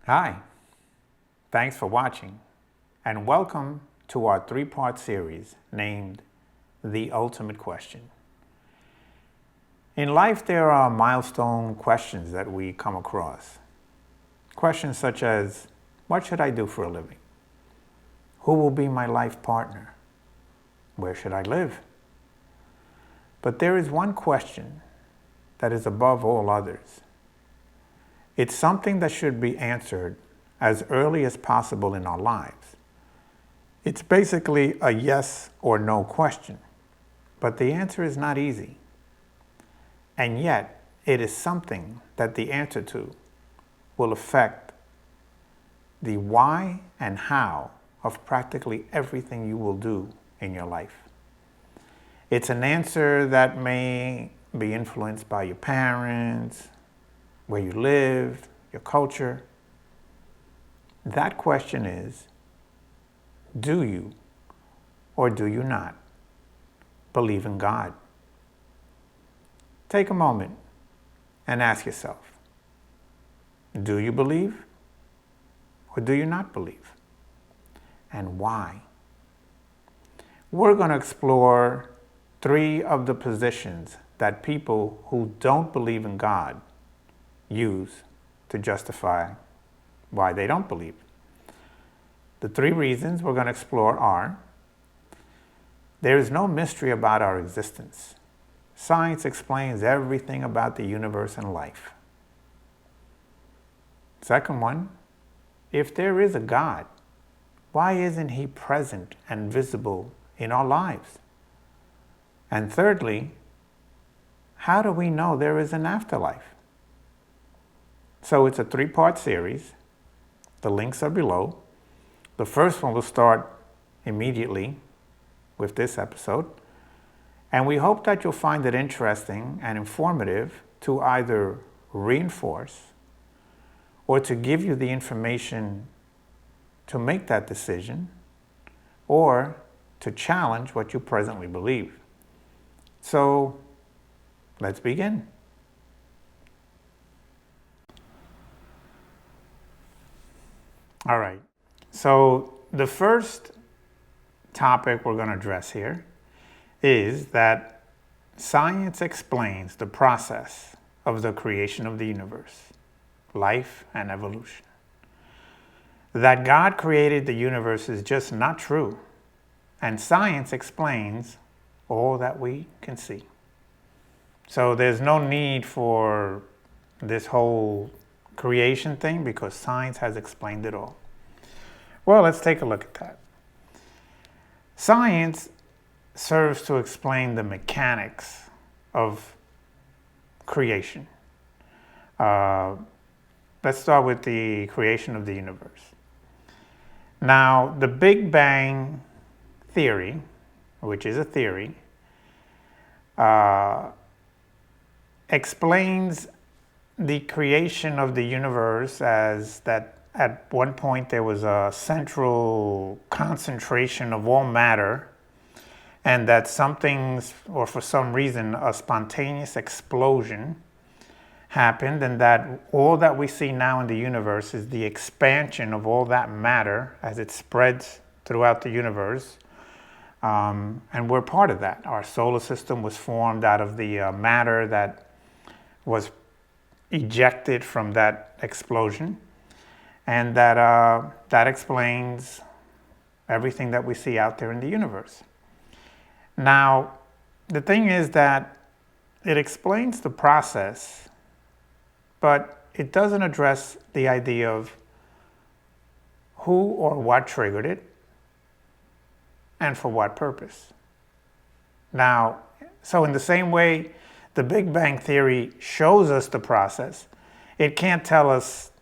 Hi, thanks for watching, and welcome to our three-part series named The Ultimate Question. In life, there are milestone questions that we come across. Questions such as, what should I do for a living? Who will be my life partner? Where should I live? But there is one question that is above all others. It's something that should be answered as early as possible in our lives. It's basically a yes or no question, but the answer is not easy. And yet, it is something that the answer to will affect the why and how of practically everything you will do in your life. It's an answer that may be influenced by your parents, where you live, your culture. That question is, do you or do you not believe in God? Take a moment and ask yourself, do you believe or do you not believe? And why? We're going to explore three of the positions that people who don't believe in God use to justify why they don't believe. The three reasons we're going to explore are: there is no mystery about our existence. Science explains everything about the universe and life. Second one, if there is a God, why isn't He present and visible in our lives? And thirdly, how do we know there is an afterlife? So it's a three-part series. The links are below. The first one will start immediately with this episode. And we hope that you'll find it interesting and informative to either reinforce or to give you the information to make that decision, or to challenge what you presently believe. So let's begin. All right, so the first topic we're going to address here is that science explains the process of the creation of the universe, life, and evolution. That God created the universe is just not true, and science explains all that we can see. So there's no need for this whole creation thing because science has explained it all. Well, let's take a look at that. Science serves to explain the mechanics of creation. Let's start with the creation of the universe. Now, the Big Bang theory, which is a theory, explains the creation of the universe as that at one point there was a central concentration of all matter, and that or for some reason, a spontaneous explosion happened, and that all that we see now in the universe is the expansion of all that matter as it spreads throughout the universe. And we're part of that. Our solar system was formed out of the matter that was ejected from that explosion, and that explains everything that we see out there in the universe. Now, the thing is that it explains the process, but it doesn't address the idea of who or what triggered it and for what purpose. Now, so in the same way the Big Bang Theory shows us the process, it can't tell us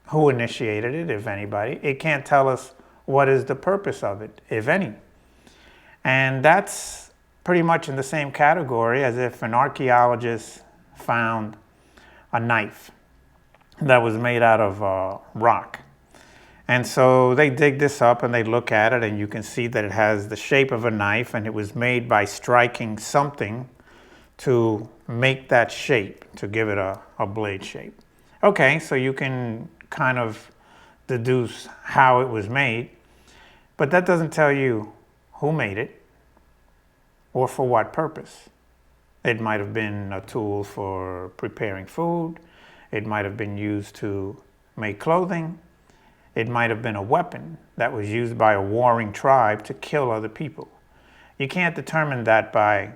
who initiated it, if anybody. It can't tell us what is the purpose of it, if any. And that's pretty much in the same category as if an archaeologist found a knife that was made out of rock. And so they dig this up and they look at it, and you can see that it has the shape of a knife, and it was made by striking something to make that shape, to give it a blade shape. Okay, so you can kind of deduce how it was made, but that doesn't tell you who made it or for what purpose. It might have been a tool for preparing food. It might have been used to make clothing. It might have been a weapon that was used by a warring tribe to kill other people. You can't determine that by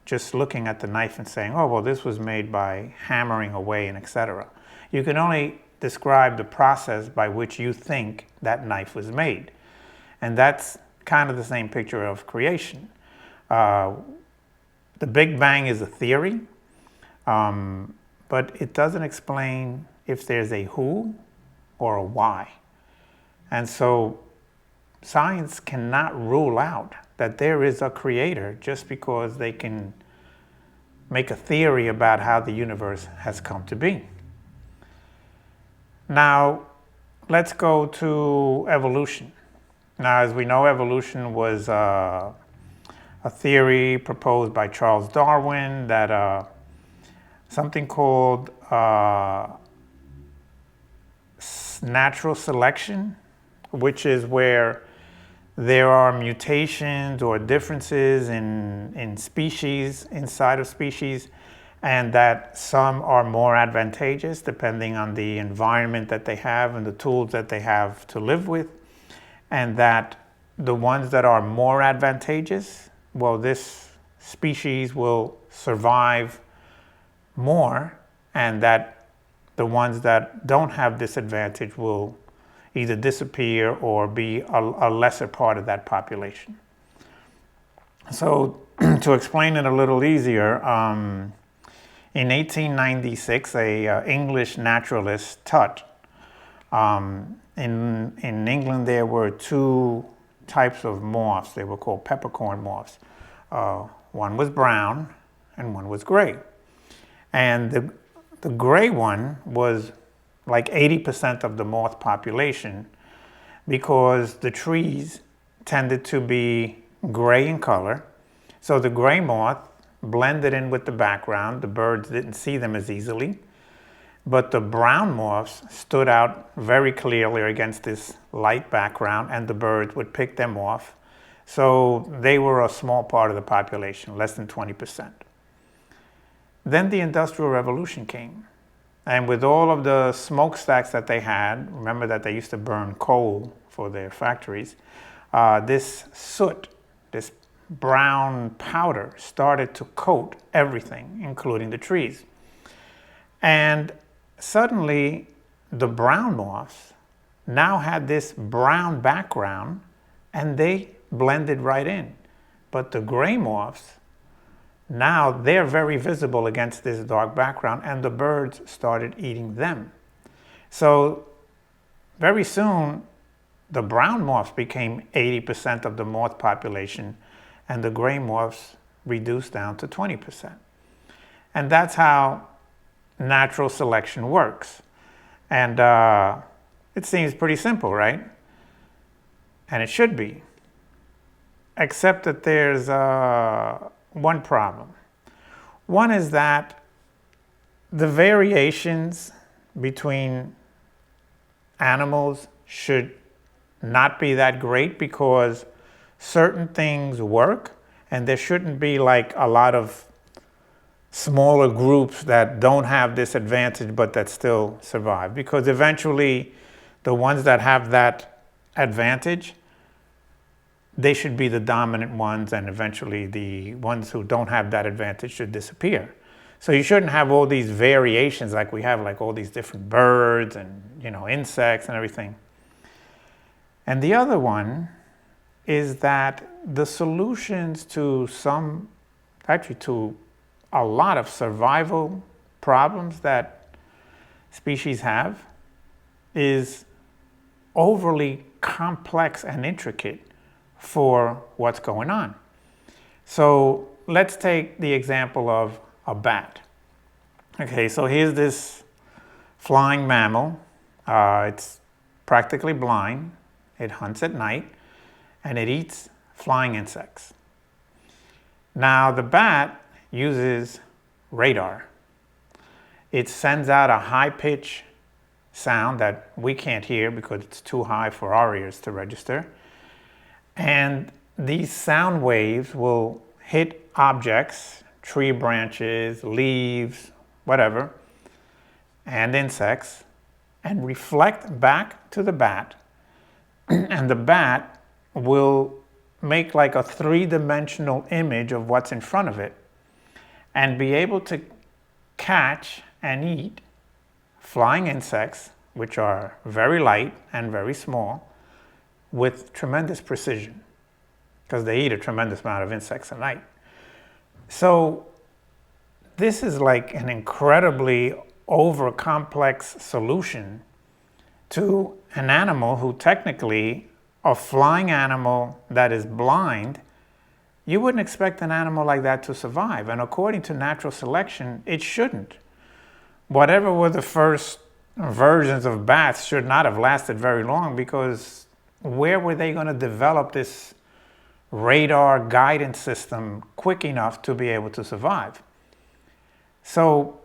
just looking at the knife and saying, oh, well, this was made by hammering away and etc. You can only describe the process by which you think that knife was made. And that's kind of the same picture of creation. The Big Bang is a theory, but it doesn't explain if there's a who or a why. And so science cannot rule out that there is a creator just because they can make a theory about how the universe has come to be. Now, let's go to evolution. Now, as we know, evolution was a theory proposed by Charles Darwin that something called natural selection, which is where there are mutations or differences in species, inside of species, and that some are more advantageous depending on the environment that they have and the tools that they have to live with, and that the ones that are more advantageous, well, this species will survive more, and that the ones that don't have this advantage will either disappear or be a lesser part of that population. So to explain it a little easier, in 1896, a English naturalist, Tutt, in England there were two types of moths. They were called peppercorn moths. One was brown and one was gray. And the gray one was like 80% of the moth population because the trees tended to be gray in color. So the gray moth blended in with the background. The birds didn't see them as easily. But the brown moths stood out very clearly against this light background, and the birds would pick them off. So they were a small part of the population, less than 20%. Then the Industrial Revolution came. And with all of the smokestacks that they had, remember that they used to burn coal for their factories, this soot, this brown powder started to coat everything, including the trees. And suddenly, the brown moths now had this brown background, and they blended right in. But the gray moths, now they're very visible against this dark background, and the birds started eating them. So very soon, the brown moths became 80% of the moth population, and the gray moths reduced down to 20%. And that's how natural selection works. And it seems pretty simple, right? And it should be. Except that there's one problem. One is that the variations between animals should not be that great because certain things work, and there shouldn't be like a lot of smaller groups that don't have this advantage but that still survive, because eventually the ones that have that advantage, they should be the dominant ones, and eventually the ones who don't have that advantage should disappear. So you shouldn't have all these variations like we have, like all these different birds and insects and everything. And the other one is that the solutions to to a lot of survival problems that species have is overly complex and intricate for what's going on. So let's take the example of a bat. Okay, so here's this flying mammal. It's practically blind. It hunts at night, and it eats flying insects. Now the bat uses radar. It sends out a high-pitched sound that we can't hear because it's too high for our ears to register. And these sound waves will hit objects, tree branches, leaves, whatever, and insects, and reflect back to the bat. And the bat will make like a three-dimensional image of what's in front of it and be able to catch and eat flying insects, which are very light and very small, with tremendous precision, because they eat a tremendous amount of insects a night. So this is like an incredibly over-complex solution to an animal who technically, a flying animal that is blind, you wouldn't expect an animal like that to survive. And according to natural selection, it shouldn't. Whatever were the first versions of bats should not have lasted very long, because where were they going to develop this radar guidance system quick enough to be able to survive? So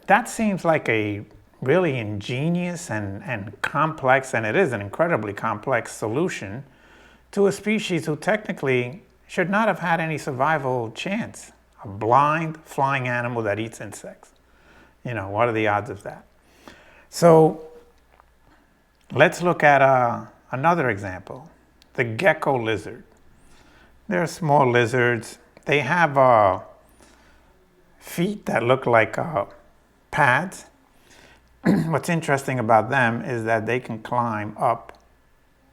that seems like a really ingenious and complex, and it is an incredibly complex solution to a species who technically should not have had any survival chance. A blind flying animal that eats insects. What are the odds of that? So let's look at another example, the gecko lizard. They're small lizards. They have feet that look like pads. What's interesting about them is that they can climb up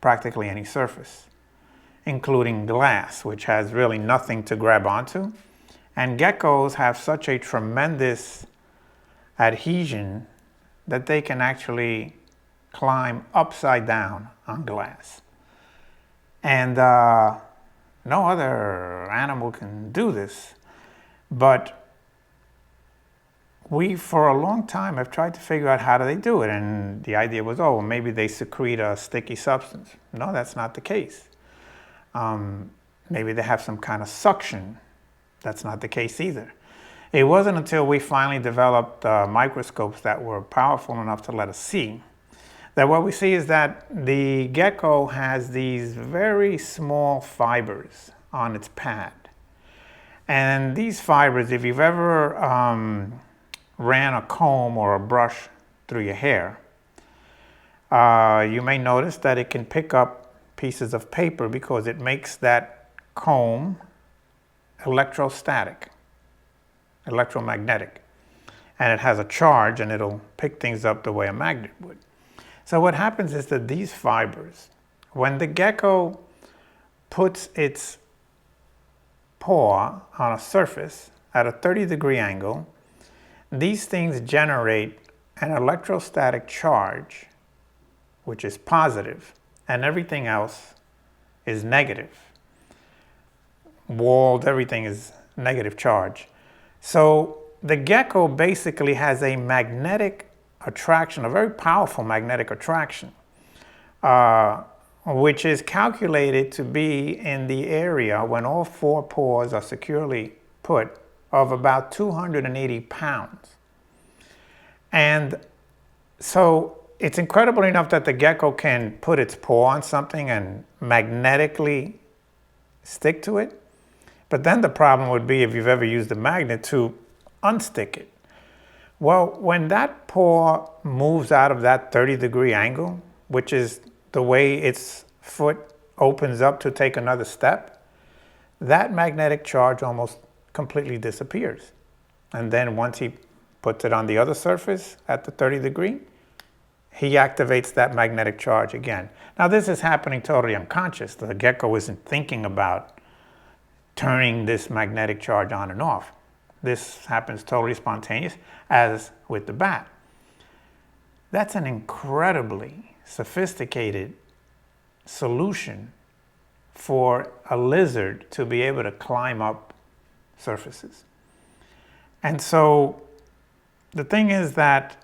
practically any surface, including glass, which has really nothing to grab onto. And geckos have such a tremendous adhesion that they can actually climb upside down on glass. And no other animal can do this. But we, for a long time, have tried to figure out how do they do it. And the idea was, oh, well, maybe they secrete a sticky substance. No, that's not the case. Maybe they have some kind of suction. That's not the case either. It wasn't until we finally developed microscopes that were powerful enough to let us see that what we see is that the gecko has these very small fibers on its pad. And these fibers, if you've ever ran a comb or a brush through your hair, you may notice that it can pick up pieces of paper because it makes that comb electromagnetic, and it has a charge and it'll pick things up the way a magnet would. So what happens is that these fibers, when the gecko puts its paw on a surface at a 30-degree angle, these things generate an electrostatic charge, which is positive, and everything else is negative. Walled, everything is negative charge. So the gecko basically has a magnetic attraction, a very powerful magnetic attraction, which is calculated to be in the area, when all four paws are securely put, of about 280 pounds. And so it's incredible enough that the gecko can put its paw on something and magnetically stick to it. But then the problem would be, if you've ever used a magnet, to unstick it. Well, when that paw moves out of that 30-degree angle, which is the way its foot opens up to take another step, that magnetic charge almost completely disappears. And then once he puts it on the other surface at the 30-degree, he activates that magnetic charge again. Now, this is happening totally unconscious. The gecko isn't thinking about turning this magnetic charge on and off. This happens totally spontaneous, as with the bat. That's an incredibly sophisticated solution for a lizard to be able to climb up surfaces. And so the thing is that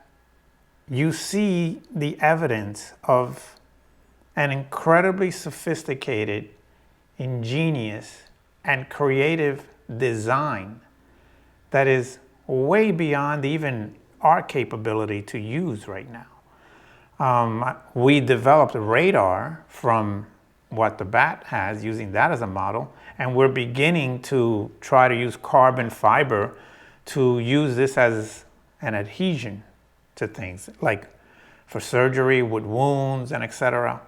you see the evidence of an incredibly sophisticated, ingenious, and creative design that is way beyond even our capability to use right now. We developed radar from what the bat has, using that as a model, and we're beginning to try to use carbon fiber to use this as an adhesion to things, like for surgery with wounds and etc.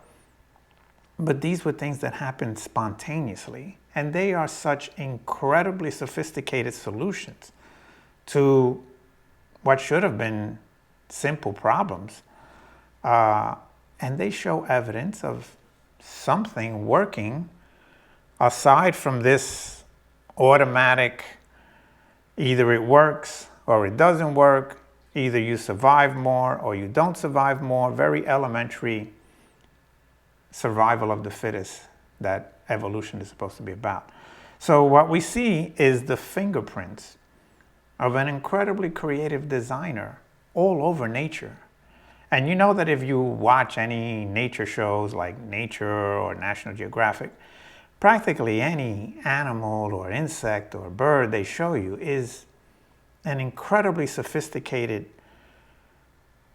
But these were things that happened spontaneously, and they are such incredibly sophisticated solutions to what should have been simple problems. And they show evidence of something working aside from this automatic, either it works or it doesn't work, either you survive more or you don't survive more, very elementary survival of the fittest that evolution is supposed to be about. So what we see is the fingerprints of an incredibly creative designer all over nature. And you know that if you watch any nature shows like Nature or National Geographic, practically any animal or insect or bird they show you is an incredibly sophisticated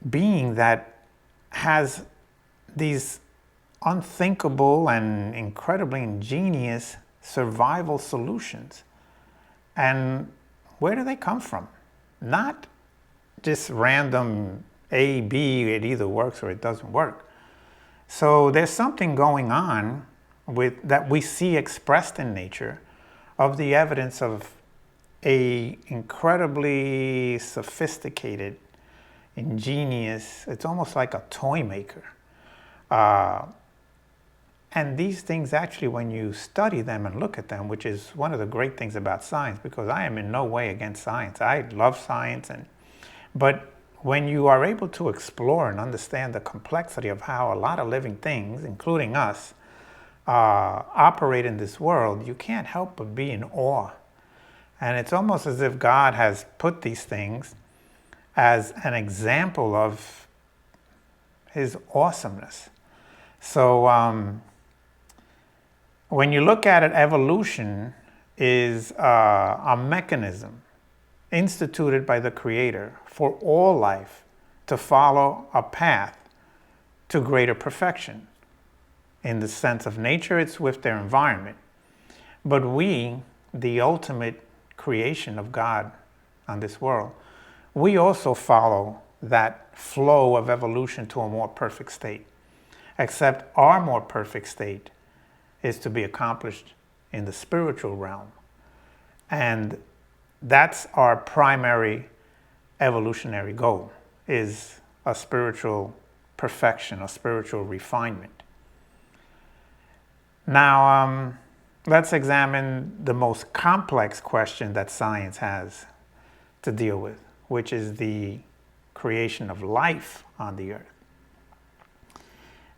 being that has these unthinkable and incredibly ingenious survival solutions. And where do they come from? Not just random A, B, it either works or it doesn't work. So there's something going on with that we see expressed in nature of the evidence of a incredibly sophisticated, ingenious, it's almost like a toy maker. And these things actually, when you study them and look at them, which is one of the great things about science, because I am in no way against science. I love science, but when you are able to explore and understand the complexity of how a lot of living things, including us, operate in this world, you can't help but be in awe. And it's almost as if God has put these things as an example of his awesomeness. So when you look at it, evolution is a mechanism instituted by the Creator for all life to follow a path to greater perfection. In the sense of nature, it's with their environment. But we, the ultimate creation of God on this world, we also follow that flow of evolution to a more perfect state. Except our more perfect state is to be accomplished in the spiritual realm. And that's our primary evolutionary goal, is a spiritual perfection, a spiritual refinement. Now, let's examine the most complex question that science has to deal with, which is the creation of life on the earth.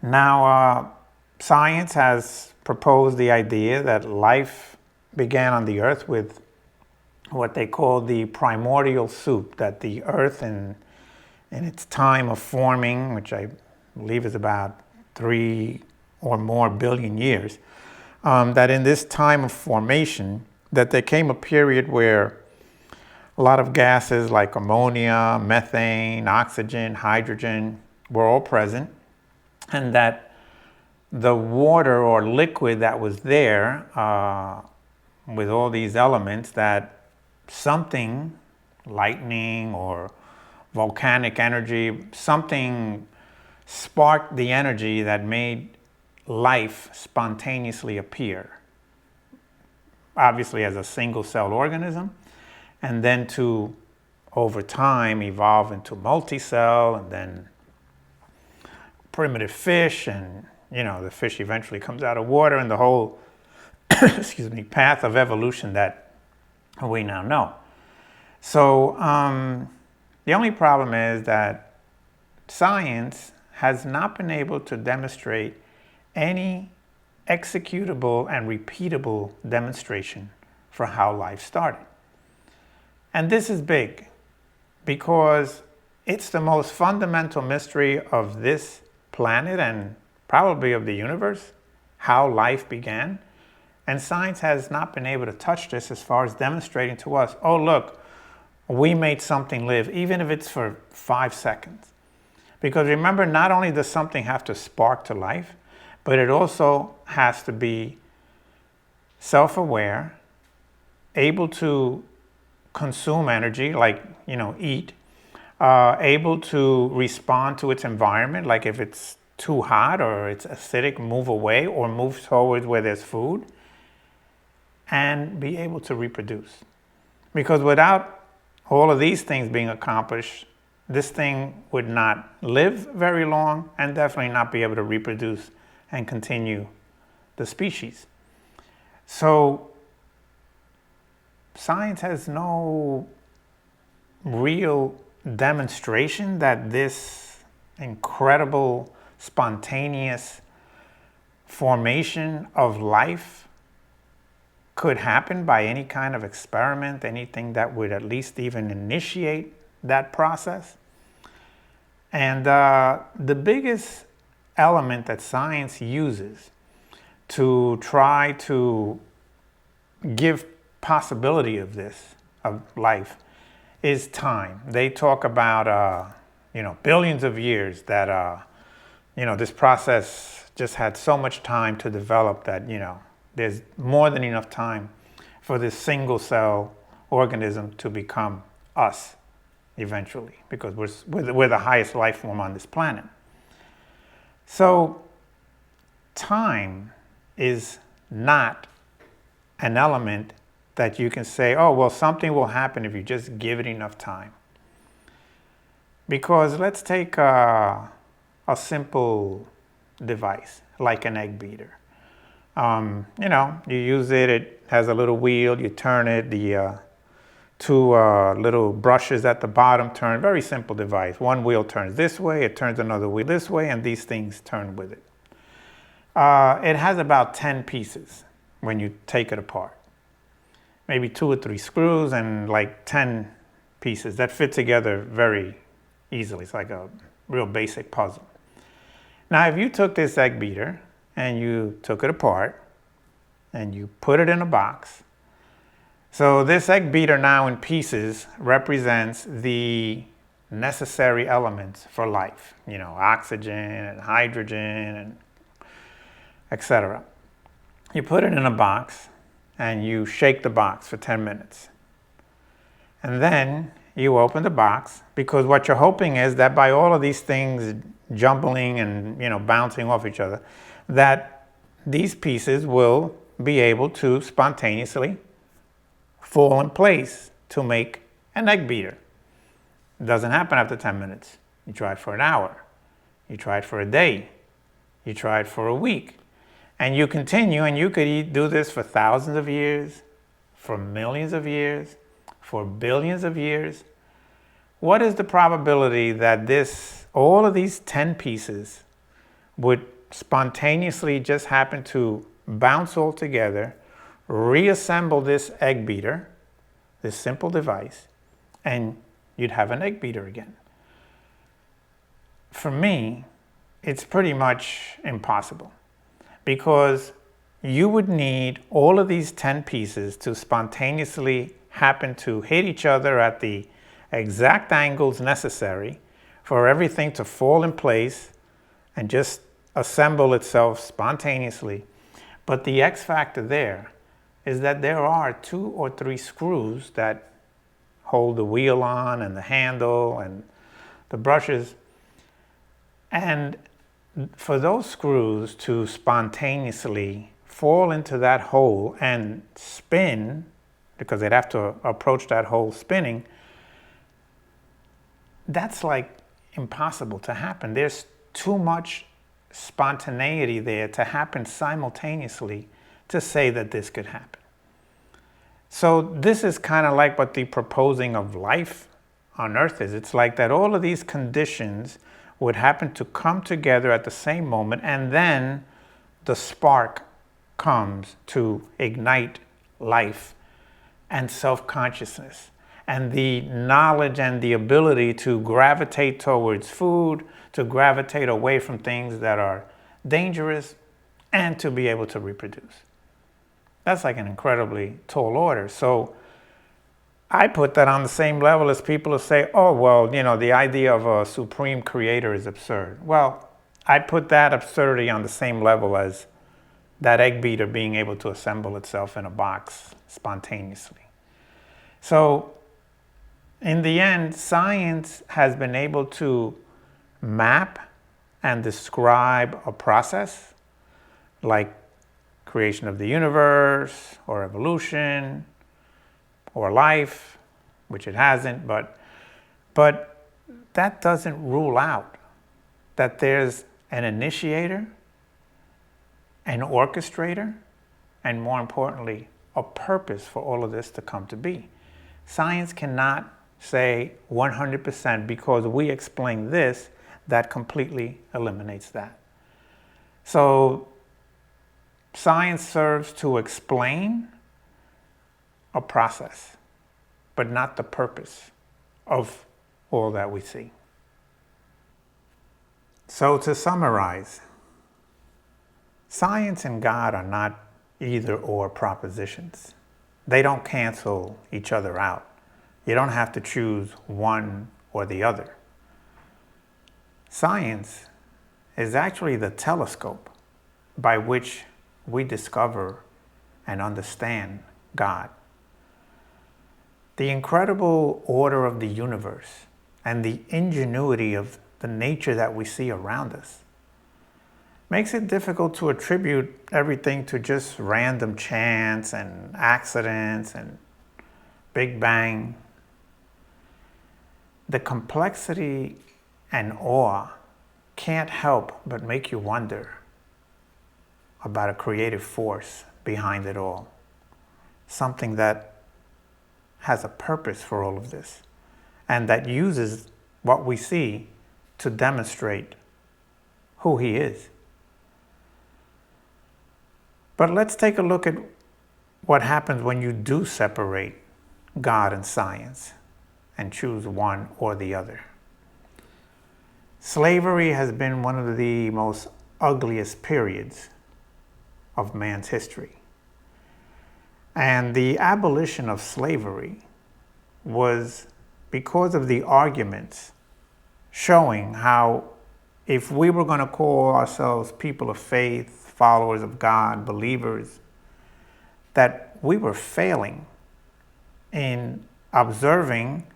Now, science has proposed the idea that life began on the earth with what they call the primordial soup, that the earth in its time of forming, which I believe is about 3 or more billion years, that in this time of formation, that there came a period where a lot of gases like ammonia, methane, oxygen, hydrogen were all present, and that the water or liquid that was there with all these elements, that something, lightning or volcanic energy, something sparked the energy that made life spontaneously appear. Obviously as a single-celled organism, and then to, over time, evolve into multi-cell, and then primitive fish, and the fish eventually comes out of water, and the whole path of evolution that we now know. So the only problem is that science has not been able to demonstrate any executable and repeatable demonstration for how life started. And this is big because it's the most fundamental mystery of this planet and probably of the universe, how life began. And science has not been able to touch this as far as demonstrating to us, oh, look, we made something live, even if it's for 5 seconds. Because remember, not only does something have to spark to life, but it also has to be self-aware, able to consume energy, like, eat, able to respond to its environment, like if it's too hot or it's acidic, move away or move towards where there's food, and be able to reproduce. Because without all of these things being accomplished, this thing would not live very long and definitely not be able to reproduce and continue the species. So science has no real demonstration that this incredible spontaneous formation of life could happen by any kind of experiment, anything that would at least even initiate that process. And the biggest element that science uses to try to give possibility of this, of life, is time. They talk about, billions of years that, this process just had so much time to develop that, there's more than enough time for this single cell organism to become us eventually, because we're the highest life form on this planet. So time is not an element that you can say, oh, well, something will happen if you just give it enough time. Because let's take a simple device like an egg beater. You use it, it has a little wheel, you turn it, the two little brushes at the bottom turn, very simple device. One wheel turns this way, it turns another wheel this way, and these things turn with it. It has about 10 pieces when you take it apart. Maybe 2 or 3 screws and like 10 pieces that fit together very easily. It's like a real basic puzzle. Now, if you took this egg beater and you took it apart and you put it in a box, so this egg beater now in pieces represents the necessary elements for life, oxygen and hydrogen and etc. You put it in a box and you shake the box for 10 minutes. And then you open the box, because what you're hoping is that by all of these things jumbling and bouncing off each other, that these pieces will be able to spontaneously fall in place to make an egg beater. It doesn't happen after 10 minutes. You try it for an hour. You try it for a day. You try it for a week. And you continue, and you could do this for thousands of years, for millions of years, for billions of years. What is the probability that all of these 10 pieces would spontaneously just happen to bounce all together, reassemble this egg beater, this simple device, and you'd have an egg beater again? For me, it's pretty much impossible, because you would need all of these 10 pieces to spontaneously happen to hit each other at the exact angles necessary for everything to fall in place and just assemble itself spontaneously. But the X factor there is that there are 2 or 3 screws that hold the wheel on and the handle and the brushes. And for those screws to spontaneously fall into that hole and spin, because they'd have to approach that hole spinning, that's like impossible to happen. There's too much spontaneity there to happen simultaneously to say that this could happen. So this is kind of like what the proposing of life on Earth is. It's like that all of these conditions would happen to come together at the same moment, and then the spark comes to ignite life and self-consciousness and the knowledge and the ability to gravitate towards food, to gravitate away from things that are dangerous, and to be able to reproduce. That's like an incredibly tall order. So I put that on the same level as people who say, oh, well, the idea of a supreme creator is absurd. Well, I put that absurdity on the same level as that egg beater being able to assemble itself in a box spontaneously. So in the end, science has been able to map and describe a process like creation of the universe or evolution or life, which it hasn't, but that doesn't rule out that there's an initiator, an orchestrator, and more importantly, a purpose for all of this to come to be. Science cannot say 100% because we explain this, that completely eliminates that. So science serves to explain a process, but not the purpose of all that we see. So to summarize, science and God are not either or propositions. They don't cancel each other out. You don't have to choose one or the other. Science is actually the telescope by which we discover and understand God. The incredible order of the universe and the ingenuity of the nature that we see around us makes it difficult to attribute everything to just random chance and accidents and Big Bang. The complexity and awe can't help but make you wonder about a creative force behind it all, something that has a purpose for all of this, and that uses what we see to demonstrate who he is. But let's take a look at what happens when you do separate God and science and choose one or the other. Slavery has been one of the most ugliest periods of man's history. And the abolition of slavery was because of the arguments showing how if we were going to call ourselves people of faith, followers of God, believers, that we were failing in observing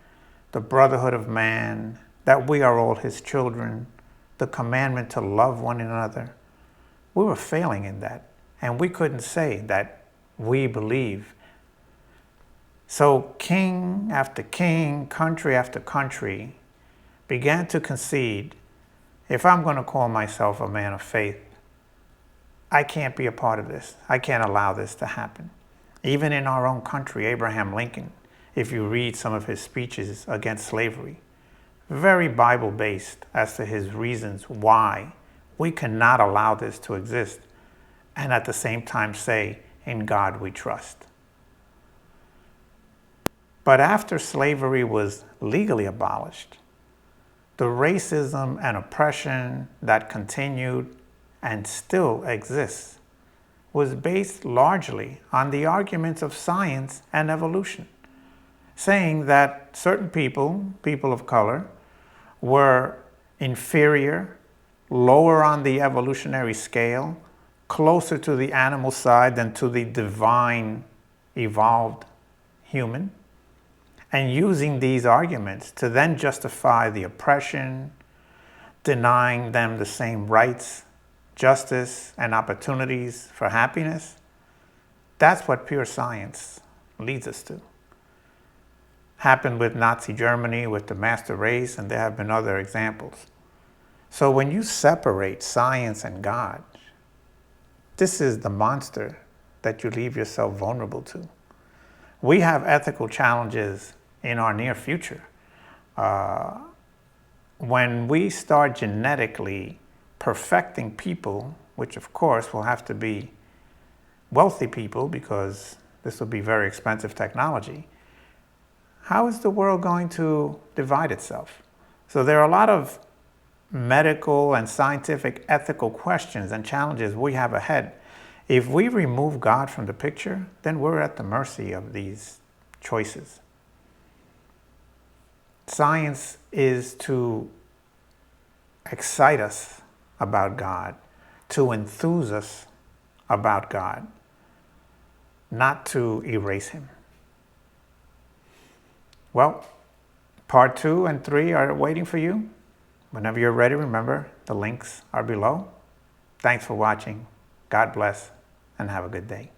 the brotherhood of man, that we are all his children, the commandment to love one another. We were failing in that, and we couldn't say that we believe. So king after king, country after country began to concede, if I'm going to call myself a man of faith, I can't be a part of this. I can't allow this to happen. Even in our own country, Abraham Lincoln, if you read some of his speeches against slavery, very Bible-based as to his reasons why we cannot allow this to exist, and at the same time say, in God we trust. But after slavery was legally abolished, the racism and oppression that continued and still exists was based largely on the arguments of science and evolution, saying that certain people of color, were inferior, lower on the evolutionary scale, closer to the animal side than to the divine, evolved human, and using these arguments to then justify the oppression, denying them the same rights, justice, and opportunities for happiness. That's what pure science leads us to. Happened with Nazi Germany, with the master race, and there have been other examples. So when you separate science and God, this is the monster that you leave yourself vulnerable to. We have ethical challenges in our near future. When we start genetically perfecting people, which of course will have to be wealthy people because this will be very expensive technology, how is the world going to divide itself? So there are a lot of medical and scientific ethical questions and challenges we have ahead. If we remove God from the picture, then we're at the mercy of these choices. Science is to excite us about God, to enthuse us about God, not to erase him. Well, part 2 and 3 are waiting for you. Whenever you're ready, remember, the links are below. Thanks for watching. God bless, and have a good day.